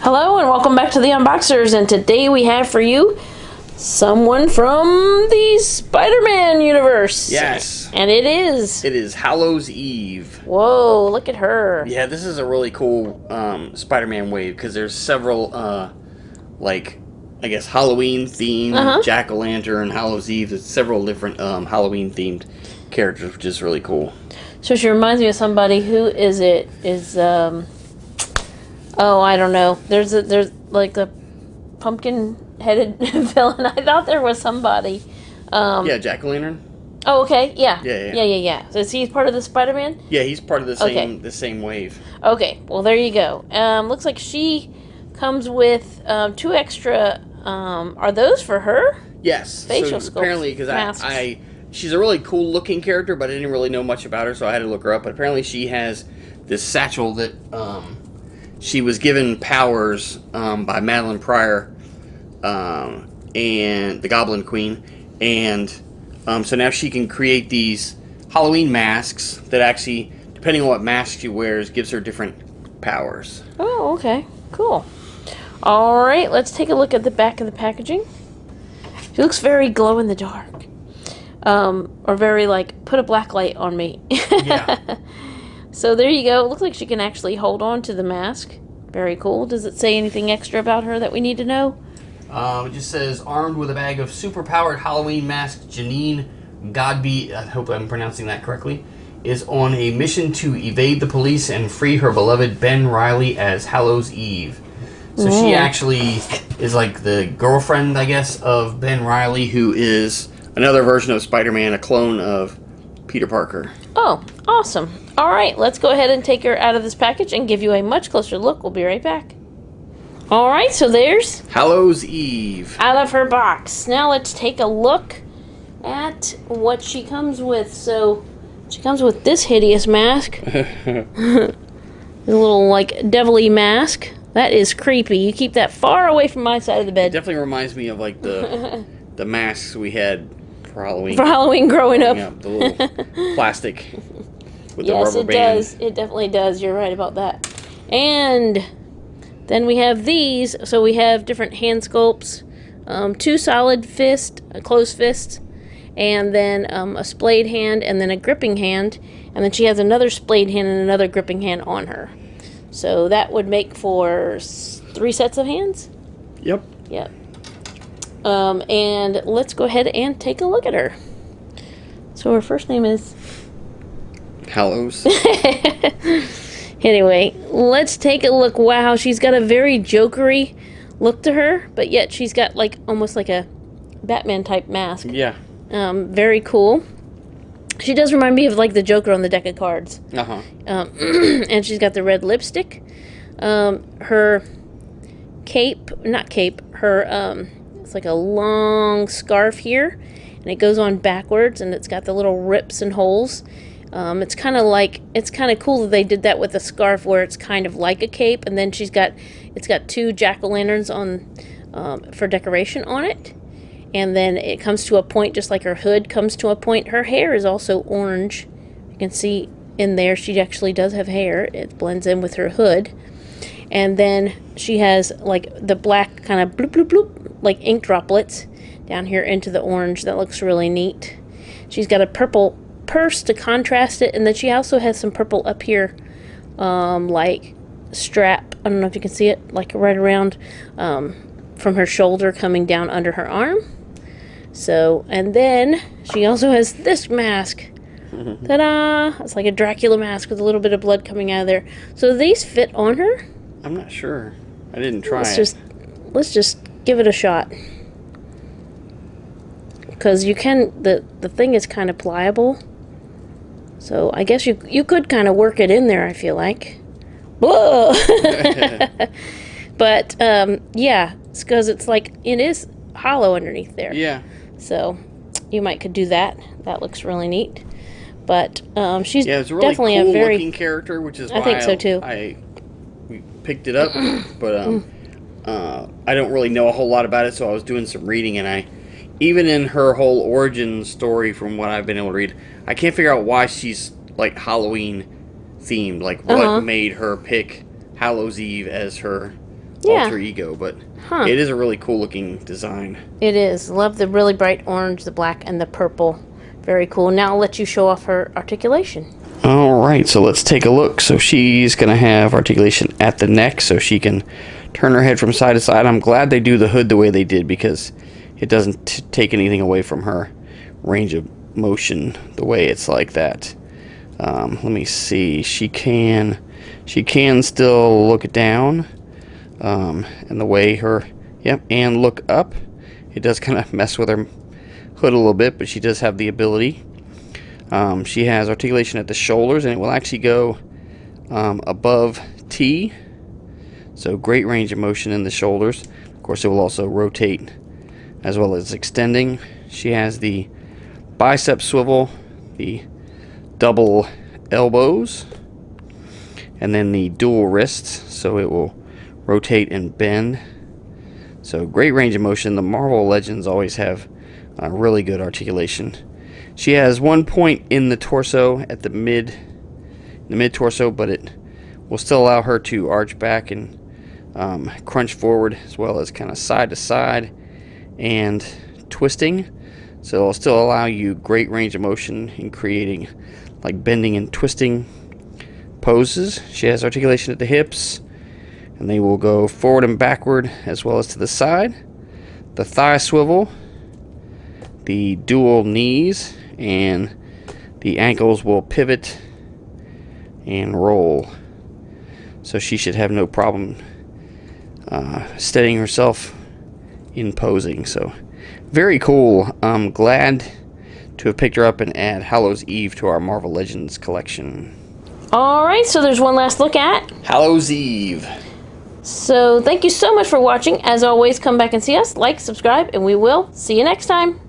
Hello and welcome back to the Unboxers, and today we have for you someone from the Spider-Man universe. Yes. And it is... It is Hallows Eve. Whoa, look at her. Yeah, this is a really cool Spider-Man wave because there's several, like, I guess Halloween themed, Jack-o'-lantern, Hallows Eve. There's several different Halloween themed characters, which is really cool. So she reminds me of somebody. Who is it? Oh, I don't know. There's like a pumpkin-headed villain. I thought there was somebody. Yeah, Jack-o'-lantern. Oh, okay. Yeah. Yeah. So is he part of the Spider-Man? Yeah, he's part of the same wave. Okay. Well, there you go. Looks like she comes with 2 extra. Are those for her? Yes. Facial so sculpt apparently, because she's a really cool-looking character, but I didn't really know much about her, so I had to look her up. But apparently, she has this satchel that she was given powers by Madeline Pryor and the Goblin Queen, and so now she can create these Halloween masks that actually, depending on what mask she wears, gives her different powers. Oh, okay. Cool. All right, let's take a look at the back of the packaging. She looks very glow in the dark. Or very, like, put a black light on me. Yeah. So there you go. It looks like she can actually hold on to the mask. Very cool. Does it say anything extra about her that we need to know? It just says, armed with a bag of super-powered Halloween masks, Janine Godby, I hope I'm pronouncing that correctly, is on a mission to evade the police and free her beloved Ben Reilly as Hallows Eve. So she actually is like the girlfriend, I guess, of Ben Reilly, who is another version of Spider-Man, a clone of Peter Parker. Oh, awesome. All right, let's go ahead and take her out of this package and give you a much closer look. We'll be right back. All right, so there's Hallows Eve. out of her box. Now let's take a look at what she comes with. So she comes with this hideous mask. A little, like, devilly mask. That is creepy. You keep that far away from my side of the bed. It definitely reminds me of, like, the masks we had for Halloween. For Halloween growing up. Yeah, the little plastic with the Yes, rubber it band. does. It definitely does. You're right about that. And then we have these. So we have different hand sculpts. 2 solid fist, a closed fist, and then a splayed hand, and then a gripping hand. And then she has another splayed hand and another gripping hand on her. So that would make for 3 sets of hands? Yep. Yep. And let's go ahead and take a look at her. So her first name is... Hallows. Anyway, let's take a look. Wow, she's got a very jokery look to her, but yet she's got like almost like a Batman type mask. Yeah. Very cool. She does remind me of like the Joker on the deck of cards. And she's got the red lipstick. Her cape, not cape, her it's like a long scarf here, and it goes on backwards, and it's got the little rips and holes. It's kind of cool that they did that with a scarf where it's kind of like a cape, and then it's got 2 jack-o'-lanterns on for decoration on it, and then it comes to a point just like her hood comes to a point. Her hair is also orange. You can see in there she actually does have hair. It blends in with her hood, and then she has like the black kind of bloop bloop bloop like ink droplets down here into the orange. That looks really neat. She's got a purple purse to contrast it, and then she also has some purple up here, like strap. I don't know if you can see it, like right around from her shoulder coming down under her arm. So, and then she also has this mask. Ta-da! It's like a Dracula mask with a little bit of blood coming out of there. So do these fit on her? I'm not sure. I didn't try Let's just give it a shot. Because you can, the thing is kind of pliable. So I guess you could kind of work it in there, I feel like. Whoa! But, yeah, it's because it is hollow underneath there. Yeah. So you could do that. That looks really neat. But she's it's a really definitely cool a very looking character, which is why I think so too. We picked it up, but I don't really know a whole lot about it, so I was doing some reading, and even in her whole origin story, from what I've been able to read, I can't figure out why she's like Halloween themed. Like what made her pick Hallows Eve as her alter ego, but it is a really cool looking design. It is. Love the really bright orange, the black, and the purple. Very cool. Now I'll let you show off her articulation. Alright, so let's take a look. So she's going to have articulation at the neck, so she can turn her head from side to side. I'm glad they do the hood the way they did, because it doesn't take anything away from her range of motion the way it's like that. Let me see. She can still look down, and the way her, and look up. It does kind of mess with her hood a little bit, but she does have the ability. She has articulation at the shoulders, and it will actually go above T, so great range of motion in the shoulders. Of course, it will also rotate as well as extending. She has the bicep swivel, the double elbows, and then the dual wrists, so it will rotate and bend. So great range of motion. The Marvel Legends always have really good articulation. She has one point in the torso at the mid torso, but it will still allow her to arch back and crunch forward, as well as kind of side to side and twisting. So it'll still allow you great range of motion in creating like bending and twisting poses. She has articulation at the hips, and they will go forward and backward as well as to the side. The thigh swivel, the dual knees, and the ankles will pivot and roll. So she should have no problem steadying herself in posing. So very cool. I'm glad to have picked her up and add Hallows Eve to our Marvel Legends collection. Alright, so there's one last look at Hallows Eve. So thank you so much for watching. As always, come back and see us, like, subscribe, and we will see you next time.